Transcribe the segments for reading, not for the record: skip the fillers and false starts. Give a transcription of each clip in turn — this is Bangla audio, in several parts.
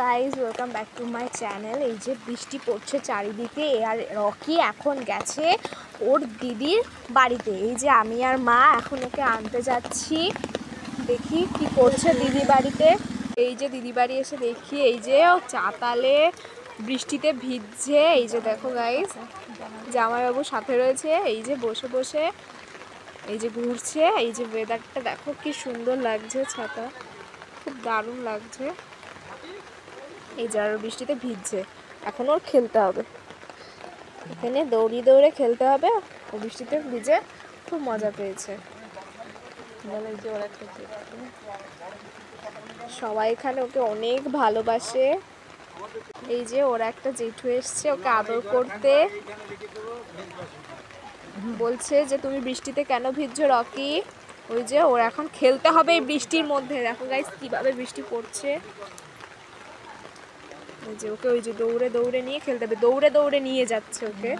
Guys, welcome back to my channel. এই যে বৃষ্টি পড়ছে চারিদিকে, আর রকি এখন গেছে ওর দিদির বাড়িতে। এই যে আমি আর মা এখন ওকে আনতে যাচ্ছি, দেখি কি করছে দিদি বাড়িতে। এই যে দিদি বাড়ি এসে দেখি এই যে ও চাতালে বৃষ্টিতে ভিজছে। এই যে দেখো গাইজ, জামাইবাবু সাথে রয়েছে, এই যে বসে বসে এই যে ঘুরছে। এই যে ওয়েদারটা দেখো কি সুন্দর লাগছে, ছাতা খুব দারুণ লাগছে। এই যে আর বৃষ্টিতে ভিজছে, এখন ওর খেলতে হবে, এখানে দৌড়িয়ে দৌড়ে খেলতে হবে। ও বৃষ্টিতে ভিজে খুব মজা পেয়েছে। সবাই এখানে ওকে অনেক ভালোবাসে। এই যে ওরা একটা জেঠু এসছে ওকে আদর করতে, বলছে যে তুমি বৃষ্টিতে কেন ভিজছো রকি। ওই যে ওর এখন খেলতে হবে এই বৃষ্টির মধ্যে। দেখো গাইস কিভাবে বৃষ্টি পড়ছে। ওই যে ওকে ওই যে দৌড়ে দৌড়ে নিয়ে খেলতে হবে, দৌড়ে দৌড়ে নিয়ে যাচ্ছে ওকে।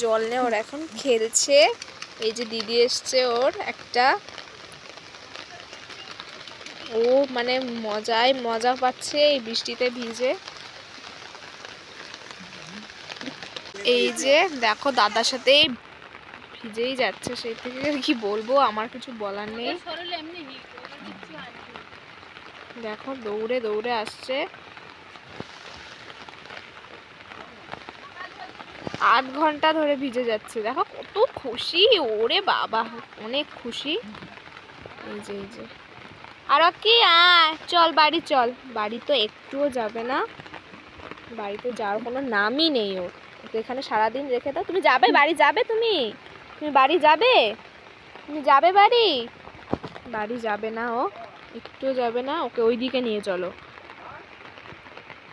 জল নিয়ে ওর এখন খেলছে। এই যে দিদি এসছে ওর একটা, ও মানে মজা পাচ্ছে এই বৃষ্টিতে ভিজে। এই যে দেখো দাদার সাথে ভিজেই যাচ্ছে, সেই থেকে কি বলবো, আমার কিছু বলার নেই। দেখো দৌড়ে দৌড়ে আসছে, 8 ঘন্টা ধরে ভিজে যাচ্ছে। দেখো কত খুশি, ওরে বাবা অনেক খুশি। এই যে আর কি আয় চল বাড়ি চল। বাড়ি তো একটুও যাবে না, বাড়িতে যাওয়ার কোনো নামই নেই ওর। ওকে এখানে সারাদিন রেখে দাও। তুমি যাবে বাড়ি, যাবে তুমি বাড়ি যাবে, তুমি যাবে বাড়ি। বাড়ি যাবে না, ও একটুও যাবে না। ওকে ওইদিকে নিয়ে চলো,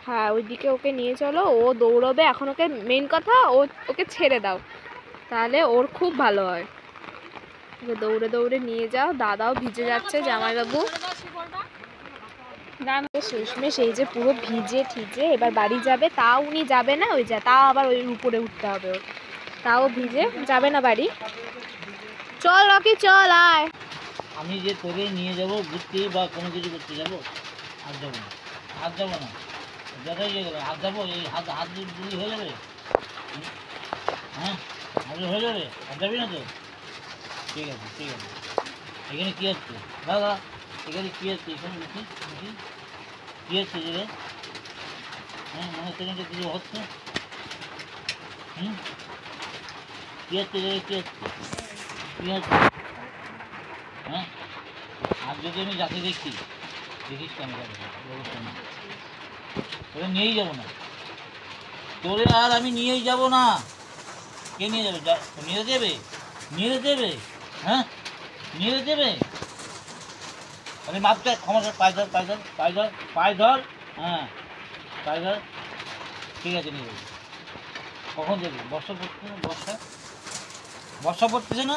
হ্যাঁ ওইদিকে ওকে নিয়ে চলো, ও দৌড়বে এখন। ওকে মেন কথা ওকে ছেড়ে দাও, তাহলে ওর খুব ভালো হয়। ওকে দৌড়ে দৌড়ে নিয়ে যাও। দাদাও ভিজে যাচ্ছে, জামাইবাবু শেষমেশ এই যে পুরো ভিজে ঠিজে এবার বাড়ি যাবে। তাও উনি যাবে না, ওই যা তাও আবার ওই উপরে উঠতে হবে ওর, তাও ভিজে যাবে না বাড়ি। চল রকি চল আয়। আমি যে তোকে নিয়ে যাবো ঘুরতে বা কোনো কিছু করতে যাবো, আর যাবো না, আর যাবো না। যাটাই যে গেলো আর যাবো, এই হাত দুই হয়ে যাবে। হ্যাঁ হাত হয়ে যাবে, আর যাবি না তো? ঠিক আছে ঠিক আছে। এখানে কী হচ্ছে দাদা, এখানে কী হচ্ছে? এখানে দেখি দেখি কী হচ্ছে যে? হ্যাঁ মনে হচ্ছে কিছু হচ্ছে। কী হচ্ছে যে? কী হচ্ছে কী হচ্ছে? হ্যাঁ আর যদি আমি যাতে দেখি, দেখিস কেন ব্যবস্থা না, তোরে নিয়েই যাবো না, তোরে আর আমি নিয়েই যাবো না। কে নিয়ে যাবে? নিয়ে দেবে, নিয়ে দেবে, হ্যাঁ নিয়ে দেবে। আমি মাপটা ক্ষমা কর, পায়ে ধর পায়ে ধর পায়ে ধর পায়ে ধর, হ্যাঁ পায়ে ধর। ঠিক আছে নিয়ে যাবি। কখন যাবি? বর্ষা পড়ছে না? বর্ষা পড়তেছে না?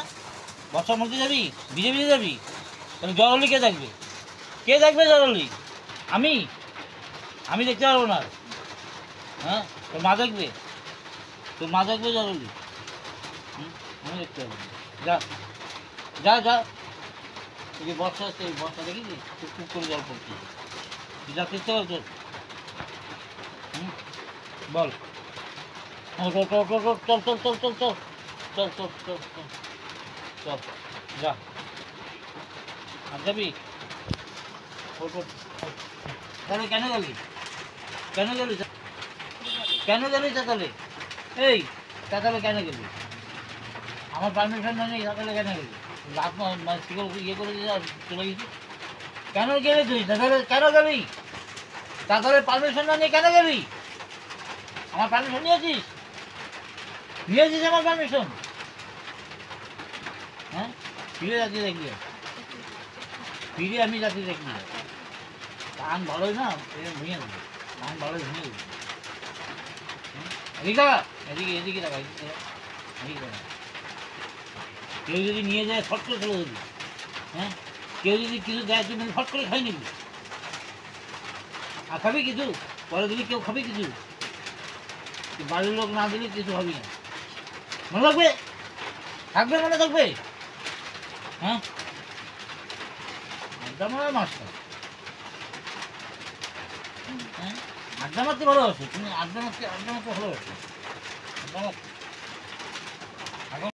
বর্ষার মধ্যে যাবি? ভিজে ভিজে যাবি? তাহলে জ্বর হলে কে দেখবে? কে দেখবে জ্বর হলে? আমি দেখতে পারবো না। হ্যাঁ তোর মা দেখবে, তোর মা দেখবে জ্বর হলে? আমি দেখতে পারবো না। যা যা যা। এই যে বর্ষা আসছে, এই বর্ষা দেখেছি খুব খুব করে জল পড়ছে। তুই যা চেষ্টা কর তোর। বল চল চল চল চল চল চল চল চল চল চল চল চল চল যা। আর যাবি? তাহলে কেন গেলি? কেন গেলি? কেন গেলি তাহলে? এই তাহলে কেন গেলি? আমার পারমিশন নেই, তাহলে কেন গেলি? রাত ইয়ে করে চলে গেছি। কেন গেলি তুই? তাহলে কেন গেলি? তাহলে পারমিশন না নিয়ে কেন গেলি? আমার পারমিশন নিয়েছিস? নিয়েছিস আমার পারমিশন? হ্যাঁ ফিরে যাচ্ছি দেখবি, ফিরে আমি যাচ্ছি দেখবি। কান ভালোই না ভেঙে দেবে, কান ভালোই ভেঙে দেবে। এদিকে এদিকে এদিকে দেখা, এদিকে কেউ যদি নিয়ে যায় ফট করে ফেলে দেবি। হ্যাঁ কেউ যদি কিছু দেয় তুমি ফট করে খাই নিবি। আর খাবি কিছু পরে দিবি, কেউ খাবি কিছু? বাড়ির লোক না দিলে কিছু হবি না, মনে থাকবে? থাকবে মনে থাকবে? হ্যাঁ একদম মাস্টার। হ্যাঁ আড্ডা মারতে ভালোবাসো তুমি, আড্ডা মারতে ভালোবাসো, আড্ডা মারতে। এখন